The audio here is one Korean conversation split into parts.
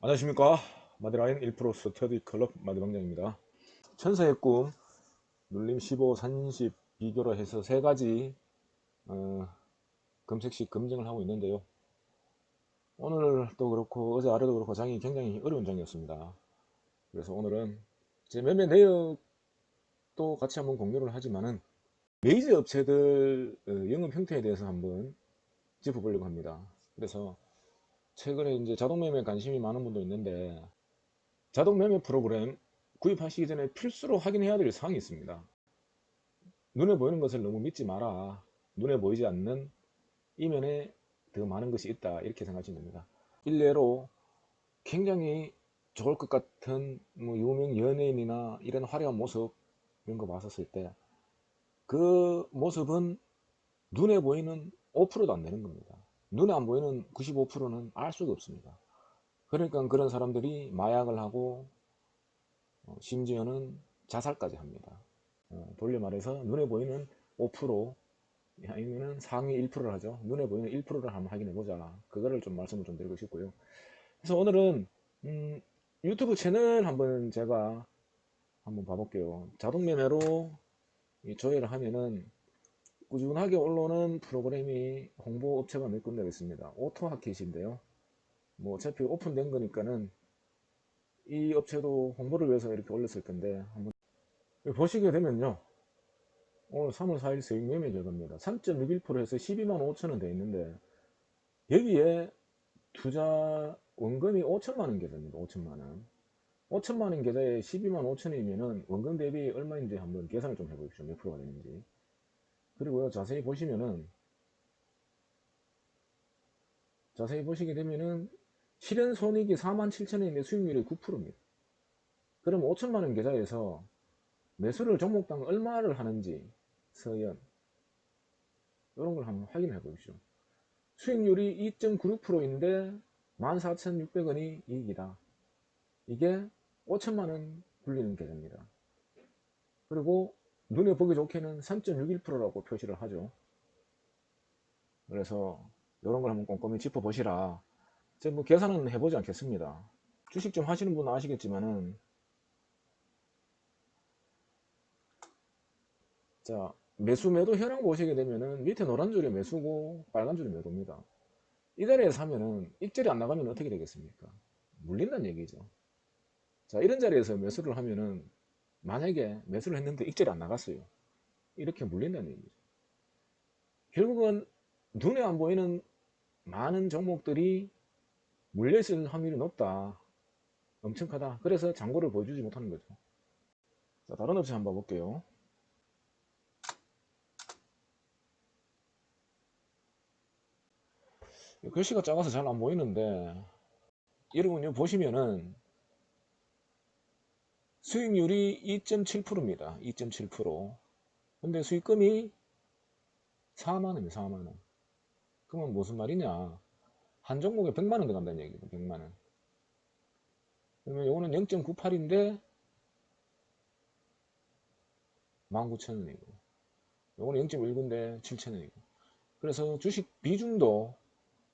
안녕하십니까. 마드라인 1% 스터디 클럽 마드방장입니다. 천사의 꿈, 눌림 15, 30 비교로 해서 세 가지 검색식 검증을 하고 있는데요. 오늘도 그렇고 어제 아래도 그렇고 장이 굉장히 어려운 장이었습니다. 그래서 오늘은 제 매매 내역도 같이 한번 공유를 하지만은 메이저 업체들 영업 형태에 대해서 한번 짚어보려고 합니다. 그래서 최근에 이제 자동 매매에 관심이 많은 분도 있는데 자동 매매 프로그램 구입하시기 전에 필수로 확인해야 될 사항이 있습니다. 눈에 보이는 것을 너무 믿지 마라. 눈에 보이지 않는 이면에 더 많은 것이 있다. 이렇게 생각하시면 됩니다. 일례로 굉장히 좋을 것 같은 뭐 유명 연예인이나 이런 화려한 모습 이런 거 봤었을 때 그 모습은 눈에 보이는 5%도 안 되는 겁니다. 눈에 안 보이는 95%는 알 수가 없습니다. 그러니까 그런 사람들이 마약을 하고 심지어는 자살까지 합니다. 돌려 말해서 눈에 보이는 5% 아니면 상위 1%를 하죠. 눈에 보이는 1%를 한번 확인해 보자. 그거를 좀 말씀을 좀 드리고 싶고요. 그래서 오늘은 유튜브 채널 한번 제가 한번 봐볼게요. 자동 매매로 조회를 하면은 꾸준하게 올라오는 프로그램이 홍보 업체가 몇 군데가 있습니다. 오토하켓인데요. 뭐 어차피 오픈된 거니까는 이 업체도 홍보를 위해서 이렇게 올렸을 건데 한번 보시게 되면요. 오늘 3월 4일 수익 매매 결과입니다. 3.61%에서 12만 5천원 돼 있는데 여기에 투자 원금이 5천만 원 계좌입니다. 5천만 원. 5천만 원 계좌에 12만 5천이면은 원금 대비 얼마인지 한번 계산을 좀 해보십시오. 몇 프로가 되는지. 그리고요, 자세히 보시게 되면은 실현 손익이 4만 7천원인데 수익률이 9%입니다. 그럼 5천만 원 계좌에서 매수를 종목당 얼마를 하는지 서연 이런 걸 한번 확인해 보십시오. 수익률이 2.96%인데 14,600원이 이익이다. 이게 5천만원 굴리는 계좌입니다. 그리고 눈에 보기 좋게는 3.61%라고 표시를 하죠. 그래서 이런 걸 한번 꼼꼼히 짚어보시라. 제가 뭐 계산은 해보지 않겠습니다. 주식 좀 하시는 분은 아시겠지만은, 자, 매수 매도 현황 보시게 되면은 밑에 노란 줄이 매수고 빨간 줄이 매도입니다. 이 자리에 사면은 익절이 안 나가면 어떻게 되겠습니까? 물린다는 얘기죠. 자, 이런 자리에서 매수를 하면은 만약에 매수를 했는데 익절이 안 나갔어요. 이렇게 물린다는 얘기죠. 결국은 눈에 안 보이는 많은 종목들이 물려있을 확률이 높다. 엄청 크다. 그래서 잔고를 보여주지 못하는 거죠. 자, 다른 업체 한번 볼게요. 글씨가 작아서 잘 안 보이는데 여러분 보시면은 수익률이 2.7%입니다. 2.7%. 근데 수익금이 4만원입니다. 4만원. 그러면 무슨 말이냐? 한 종목에 100만원 들어간다는 얘기죠. 100만원. 그러면 요거는 0.98인데 19,000원이고 요거는 0.19인데 7,000원이고 그래서 주식 비중도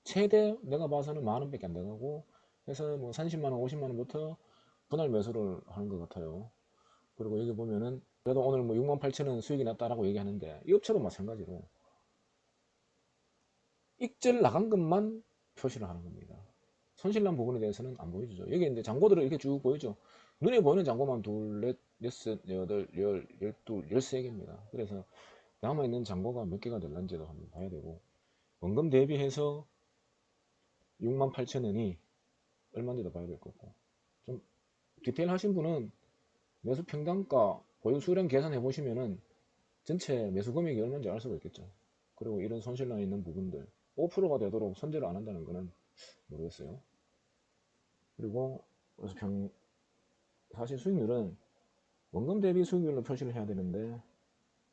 최대 내가 봐서는 만원밖에 안 돼가고 해서 뭐 30만원 50만원부터 분할 매수를 하는 것 같아요. 그리고 여기 보면은 그래도 오늘 뭐 68,000원 수익이 났다라고 얘기하는데 이 업체도 마찬가지로 익절 나간 것만 표시를 하는 겁니다. 손실난 부분에 대해서는 안 보여주죠. 여기 이제 잔고들을 이렇게 쭉 보이죠. 눈에 보이는 잔고만 둘, 넷, 여섯, 여덟, 열, 열두, 열세 개입니다. 그래서 남아있는 잔고가 몇 개가 될런지도 한번 봐야 되고 원금 대비해서 68,000원이 얼마인지도 봐야 될 거고 좀 디테일 하신 분은 매수 평단가 보유 수량 계산해 보시면은 전체 매수 금액이 얼마인지 알 수가 있겠죠. 그리고 이런 손실나 있는 부분들 5%가 되도록 손절을 안 한다는 거는 모르겠어요. 그리고 그래서 사실 수익률은 원금 대비 수익률로 표시를 해야 되는데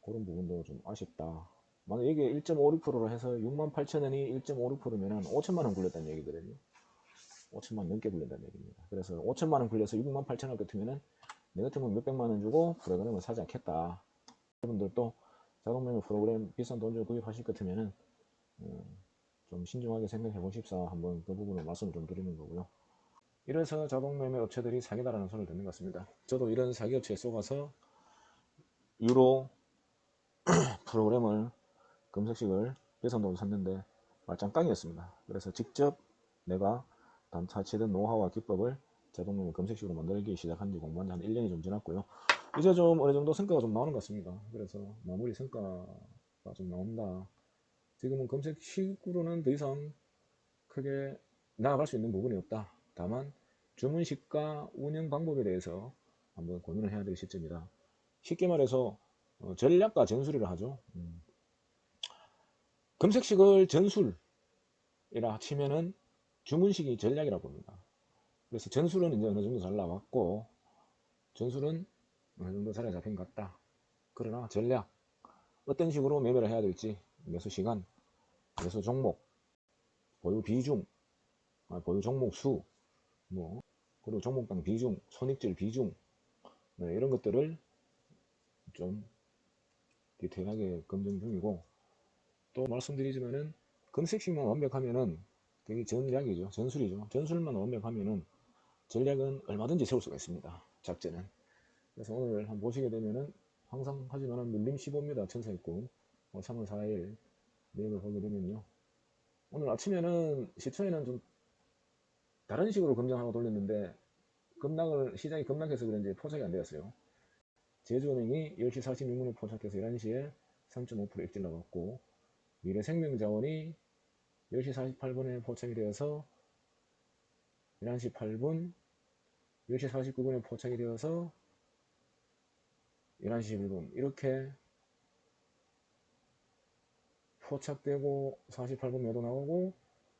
그런 부분도 좀 아쉽다. 만약 이게 1.56%로 해서 68,000원이 1.56%면은 5천만원 굴렸다는 얘기거든요. 5천만 넘게 굴린다는 얘기입니다. 그래서 5천만원 굴려서 68,000원 같으면은 내 같으면 몇백만원 주고 프로그램을 사지 않겠다. 여러분들도 자동매매 프로그램 비싼 돈 주고 구입하실 것 같으면은 좀 신중하게 생각해 보십사. 한번 그 부분을 말씀을 좀 드리는 거고요. 이래서 자동매매 업체들이 사기다라는 소리를 듣는 것 같습니다. 저도 이런 사기 업체에 속아서 유로 프로그램을 검색식을 배선도로 샀는데 말짱깡이었습니다. 그래서 직접 내가 단타 치던 노하우와 기법을 자동매매 검색식으로 만들기 시작한 지 공부한 지 한 1년이 좀 지났고요. 이제 좀 어느 정도 성과가 좀 나오는 것 같습니다. 그래서 마무리 성과가 좀 나온다. 지금은 검색식으로는 더 이상 크게 나아갈 수 있는 부분이 없다. 다만 주문식과 운영 방법에 대해서 한번 고민을 해야 될 시점이다. 쉽게 말해서 전략과 전술이라 하죠. 검색식을 전술이라 치면은 주문식이 전략이라고 봅니다. 그래서 전술은 이제 어느 정도 잘 나왔고 전술은 어느 정도 자리에 잡힌 것 같다. 그러나 전략, 어떤 식으로 매매를 해야 될지, 매수 시간, 매수 종목, 보유 비중, 보유 종목 수, 뭐 그리고 종목당 비중, 손익질 비중, 네, 이런 것들을 좀 디테일하게 검증 중이고, 또 말씀드리지만은 검색식만 완벽하면은 그게 전략이죠. 전술이죠. 전술만 완벽하면은 전략은 얼마든지 세울 수가 있습니다. 작전은. 그래서 오늘 한번 보시게 되면은 항상 하지만은 눌림 15입니다. 천사입구 3월 4일 내역을 보게 되면요. 오늘 아침에는 시초에는 좀 다른 식으로 검증하고 돌렸는데 시장이 급락해서 그런지 포착이 안 되었어요. 제주은행이 10시 46분에 포착해서 11시에 3.5% 입질 나갔고, 미래생명자원이 10시 48분에 포착이 되어서 11시 8분, 10시 49분에 포착이 되어서 11시 11분 이렇게 포착되고 48분 매도 나오고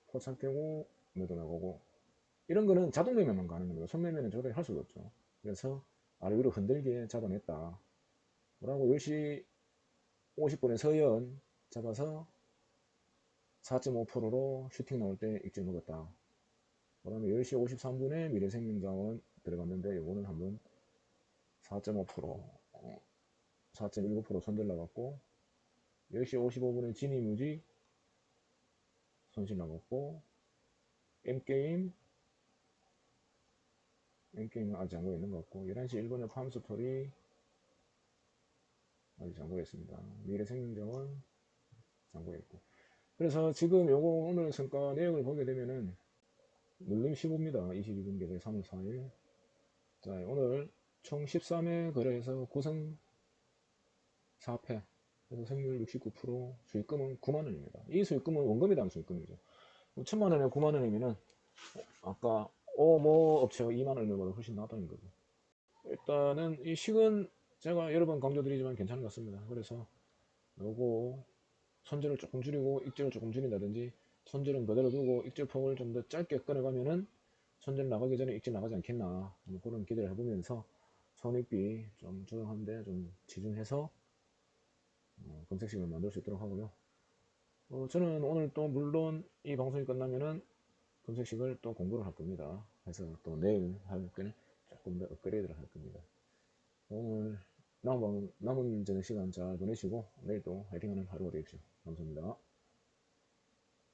포착되고 매도 나오고, 이런 거는 자동 매매만 가는 겁니다. 손매매는 저렇게 할 수가 없죠. 그래서 아래 위로 흔들게 잡아냈다. 뭐라고 10시 50분에 서연 잡아서 4.5%로 슈팅 나올 때 입질 먹었다. 그 다음에 10시 53분에 미래생명자원 들어갔는데 이거는 한번 4.5%, 4.19% 손절 나갔고, 10시 55분에 진이무지 손실 나갔고, M게임은 아직 잠고 있는 것 같고, 11시 1분에 팜스토리 아직 잠고 있습니다. 미래생명자원 잠고 있고. 그래서 지금 요거 오늘 성과 내역을 보게 되면은 눌림 15입니다. 22분 계좌 3월 4일. 자, 오늘 총 13회 거래해서 9승 4패. 그래서 승률 69%, 수익금은 9만원입니다. 이 수익금은 원금에 대한 수익금이죠. 1000만원에 9만원이면은 아까 뭐 업체가 2만원 얼마보다 훨씬 낫다는 거죠. 일단은 이 식은 제가 여러 번 강조드리지만 괜찮은 것 같습니다. 그래서 요거 손절을 조금 줄이고 익절을 조금 줄인다든지, 손절은 그대로 두고 익절폭을 좀 더 짧게 끊어가면은 손절 나가기 전에 익절 나가지 않겠나, 뭐 그런 기대를 해보면서 손익비 좀 조정하는데 좀 치중해서 검색식을 만들 수 있도록 하고요. 저는 오늘 또 물론 이 방송이 끝나면은 검색식을 또 공부를 할 겁니다. 그래서 또 내일 할 걸 조금 더 업그레이드를 할 겁니다. 오늘 남은 저녁 시간 잘 보내시고 내일 또 화이팅하는 하루가 되십시오. 감사합니다.